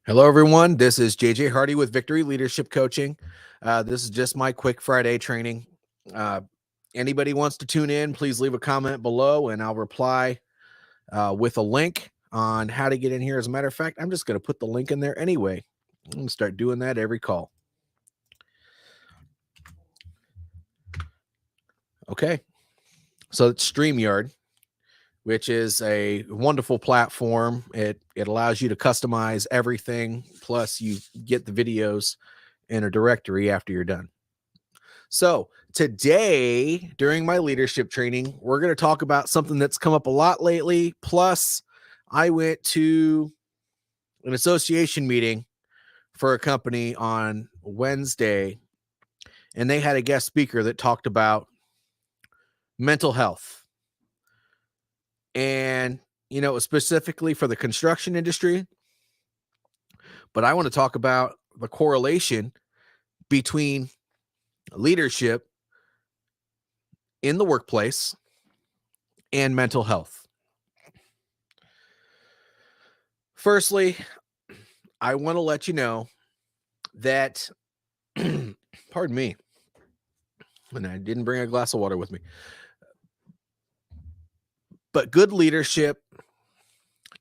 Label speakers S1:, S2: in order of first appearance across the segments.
S1: Hello, everyone. This is JJ Hardy with Victory Leadership Coaching. This is just my quick Friday training. Uh, Anybody wants to tune in, please leave a comment below and I'll reply with a link on how to get in here. As a matter of fact, I'm just going to put the link in there anyway. I'm going to start doing that every call. Okay. So it's StreamYard, which is a wonderful platform. It allows you to customize everything. Plus, you get the videos in a directory after you're done. So today, during my leadership training, we're going to talk about something that's come up a lot lately. Plus, I went to an association meeting for a company on Wednesday, and they had a guest speaker that talked about mental health. And, it was specifically for the construction industry. But I want to talk about the correlation between leadership in the workplace and mental health. Firstly, I want to let you know that, pardon me, and I didn't bring a glass of water with me, but good leadership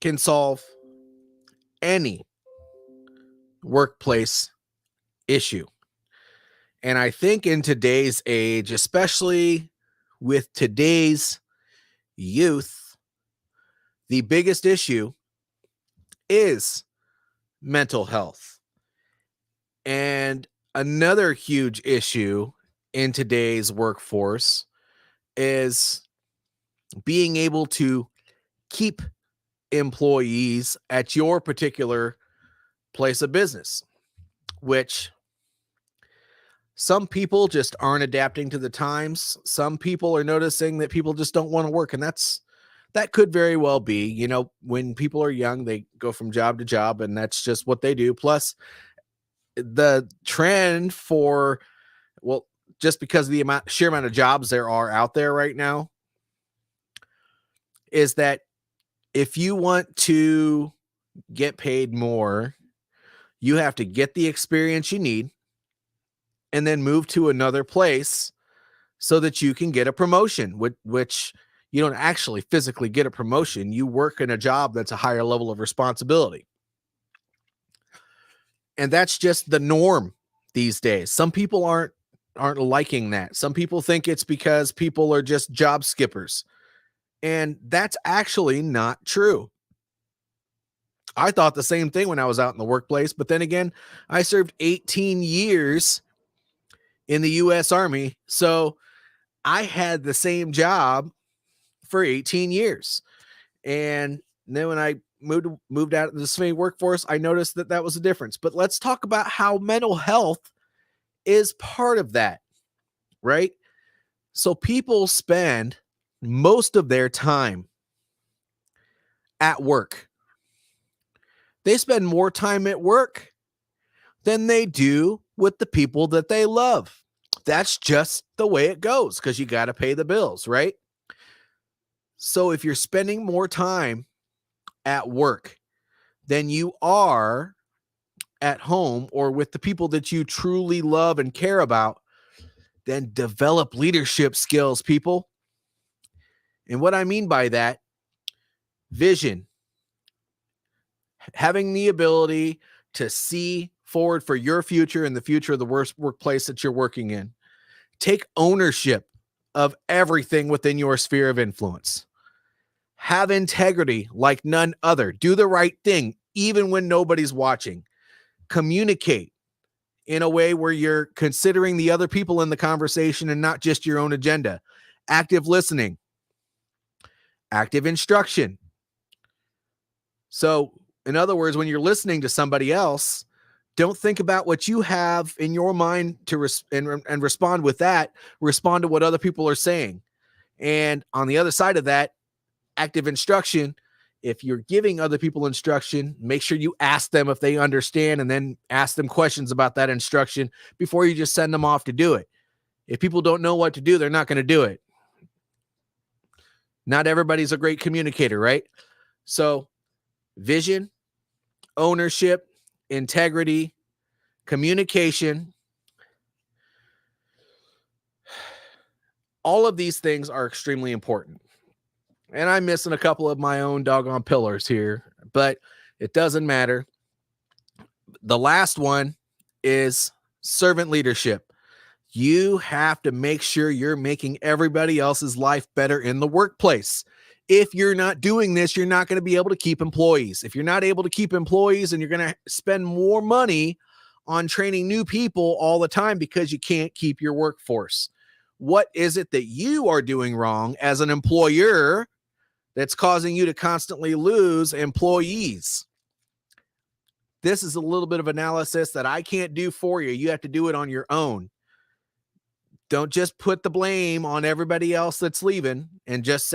S1: can solve any workplace issue. And I think in today's age, especially with today's youth, the biggest issue is mental health. And another huge issue in today's workforce is being able to keep employees at your particular place of business, which some people just aren't adapting to the times. Some people are noticing that people just don't want to work. And that could very well be, when people are young, they go from job to job and that's just what they do. Plus the trend for, just because of the sheer amount of jobs there are out there right now, is that if you want to get paid more, you have to get the experience you need and then move to another place so that you can get a promotion, which you don't actually physically get a promotion. You work in a job that's a higher level of responsibility. And that's just the norm these days. Some people aren't liking that. Some people think it's because people are just job skippers. And that's actually not true. I thought the same thing when I was out in the workplace, but then again, I served 18 years in the U.S. Army. So I had the same job for 18 years. And then when I moved out of the civilian workforce, I noticed that was a difference. But let's talk about how mental health is part of that, right? So people spend most of their time at work. They spend more time at work than they do with the people that they love. That's just the way it goes because you got to pay the bills, right? So if you're spending more time at work than you are at home or with the people that you truly love and care about, then develop leadership skills, people. And what I mean by that, vision, having the ability to see forward for your future and the future of the workplace that you're working in. Take ownership of everything within your sphere of influence. Have integrity like none other. Do the right thing, even when nobody's watching. Communicate in a way where you're considering the other people in the conversation and not just your own agenda. Active listening. Active instruction. So, in other words, when you're listening to somebody else, don't think about what you have in your mind to and respond with that. Respond to what other people are saying. And on the other side of that, active instruction, if you're giving other people instruction, make sure you ask them if they understand and then ask them questions about that instruction before you just send them off to do it. If people don't know what to do, they're not going to do it. Not everybody's a great communicator, right? So vision, ownership, integrity, communication. All of these things are extremely important. And I'm missing a couple of my own doggone pillars here, but it doesn't matter. The last one is servant leadership. You have to make sure you're making everybody else's life better in the workplace. If you're not doing this, you're not going to be able to keep employees. If you're not able to keep employees, and you're going to spend more money on training new people all the time because you can't keep your workforce. What is it that you are doing wrong as an employer that's causing you to constantly lose employees? This is a little bit of analysis that I can't do for you. You have to do it on your own. Don't just put the blame on everybody else that's leaving and just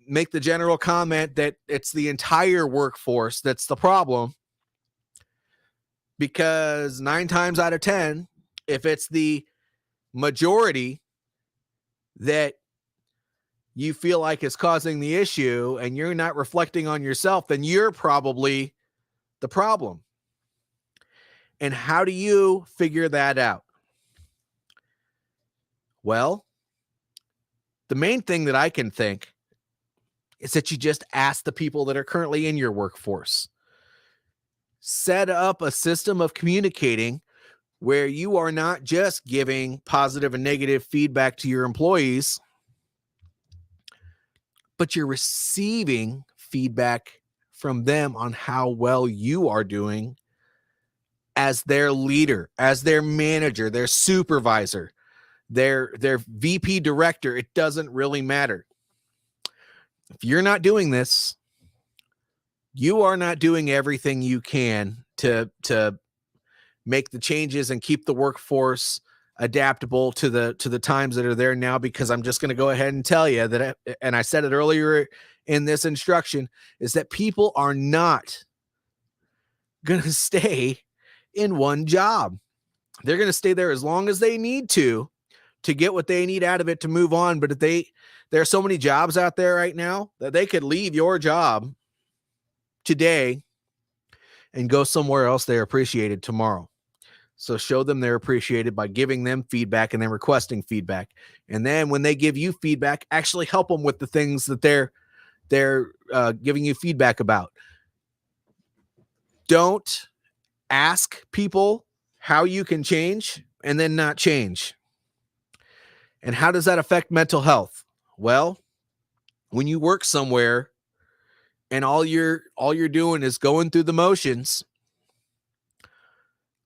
S1: make the general comment that it's the entire workforce that's the problem. Because 9 times out of 10, if it's the majority that you feel like is causing the issue and you're not reflecting on yourself, then you're probably the problem. And how do you figure that out? Well, the main thing that I can think is that you just ask the people that are currently in your workforce. Set up a system of communicating where you are not just giving positive and negative feedback to your employees, but you're receiving feedback from them on how well you are doing as their leader, as their manager, their supervisor, their VP director. It doesn't really matter. If you're not doing this, you are not doing everything you can to make the changes and keep the workforce adaptable to the times that are there now. Because I'm just going to go ahead and tell you that, and I said it earlier in this instruction, is that people are not going to stay in one job. They're going to stay there as long as they need to get what they need out of it to move on. But if there are so many jobs out there right now that they could leave your job today and go somewhere else they're appreciated tomorrow. So show them they're appreciated by giving them feedback and then requesting feedback. And then when they give you feedback, actually help them with the things that they're giving you feedback about. Don't ask people how you can change and then not change. And how does that affect mental health? Well, when you work somewhere and all you're doing is going through the motions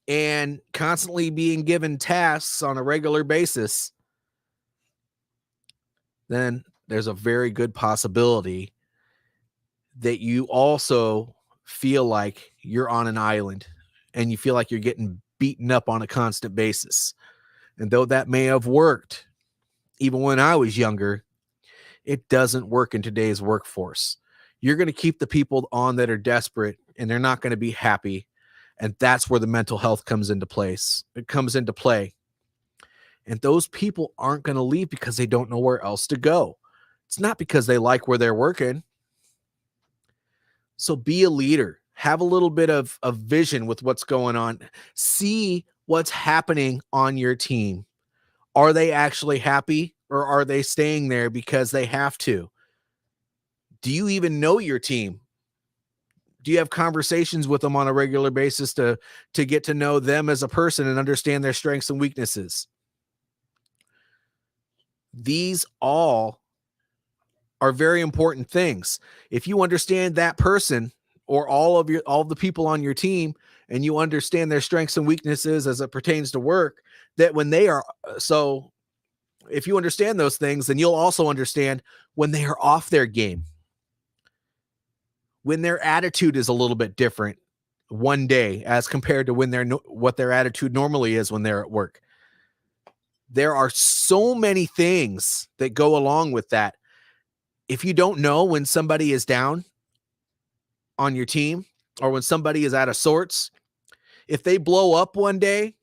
S1: and constantly being given tasks on a regular basis, then there's a very good possibility that you also feel like you're on an island and you feel like you're getting beaten up on a constant basis. And though that may have worked even when I was younger, it doesn't work in today's workforce. You're going to keep the people on that are desperate and they're not going to be happy. And that's where the mental health comes into place. It comes into play. And those people aren't going to leave because they don't know where else to go. It's not because they like where they're working. So be a leader. Have a little bit of vision with what's going on. See what's happening on your team. Are they actually happy, or are they staying there because they have to? Do you even know your team? Do you have conversations with them on a regular basis to get to know them as a person and understand their strengths and weaknesses? These all are very important things. If you understand that person or all of the people on your team, and you understand their strengths and weaknesses as it pertains to work, that when they are, so if you understand those things, then you'll also understand when they are off their game, when their attitude is a little bit different one day as compared to what their attitude normally is when they're at work. There are so many things that go along with that. If you don't know when somebody is down on your team or when somebody is out of sorts, if they blow up one day,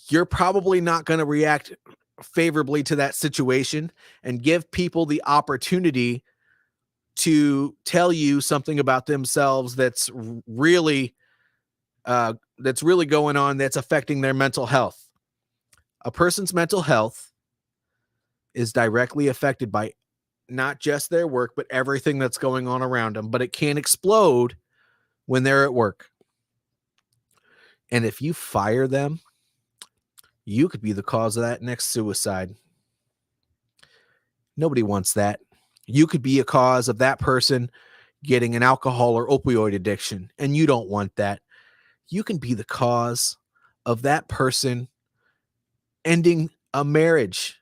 S1: you're probably not going to react favorably to that situation and give people the opportunity to tell you something about themselves that's really going on, that's affecting their mental health. A person's mental health is directly affected by not just their work, but everything that's going on around them. But it can explode when they're at work. And if you fire them, you could be the cause of that next suicide. Nobody wants that. You could be a cause of that person getting an alcohol or opioid addiction, and you don't want that. You can be the cause of that person ending a marriage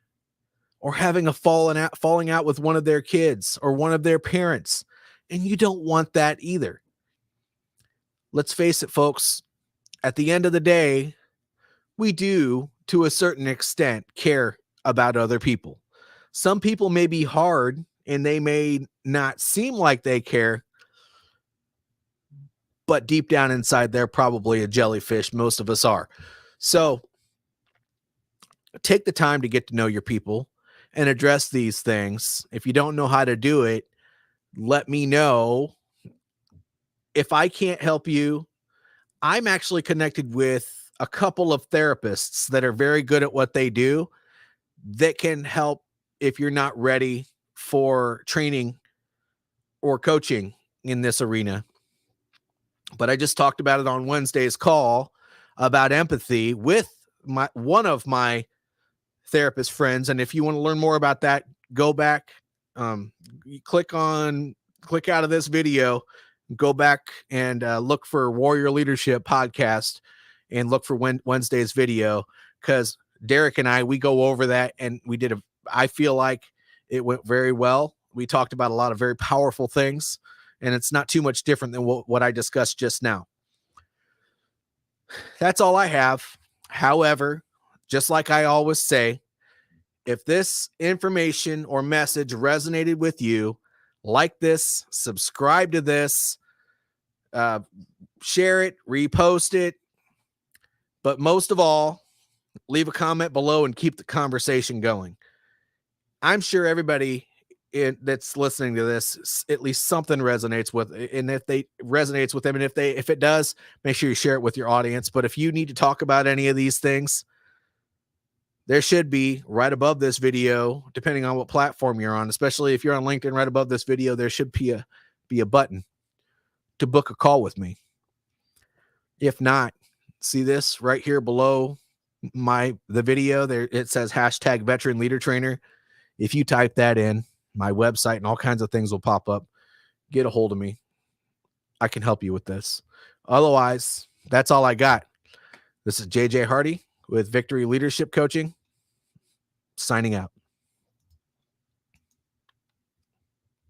S1: or having a falling out with one of their kids or one of their parents, and you don't want that either. Let's face it, folks. At the end of the day, we do, to a certain extent, care about other people. Some people may be hard and they may not seem like they care, but deep down inside, they're probably a jellyfish. Most of us are. So take the time to get to know your people and address these things. If you don't know how to do it, let me know. If I can't help you, I'm actually connected with a couple of therapists that are very good at what they do that can help if you're not ready for training or coaching in this arena. But I just talked about it on Wednesday's call about empathy with one of my therapist friends. And if you want to learn more about that, go back, click out of this video, go back and look for Warrior Leadership Podcast and look for Wednesday's video, because Derek and I, we go over that, and I feel like it went very well. We talked about a lot of very powerful things, and it's not too much different than what I discussed just now. That's all I have. However, just like I always say, if this information or message resonated with you, like this, subscribe to this, share it, repost it, but most of all, leave a comment below and keep the conversation going. I'm sure everybody that's listening to this, at least something resonates with, and if they resonates with them, and if it does, make sure you share it with your audience. But if you need to talk about any of these things, there should be right above this video, depending on what platform you're on, especially if you're on LinkedIn, right above this video, there should be a button to book a call with me. If not, see this right here below the video there, it says hashtag veteran leader trainer. If you type that in, my website and all kinds of things will pop up. Get a hold of me. I can help you with this. Otherwise, that's all I got. This is JJ Hardy with Victory Leadership Coaching, signing out.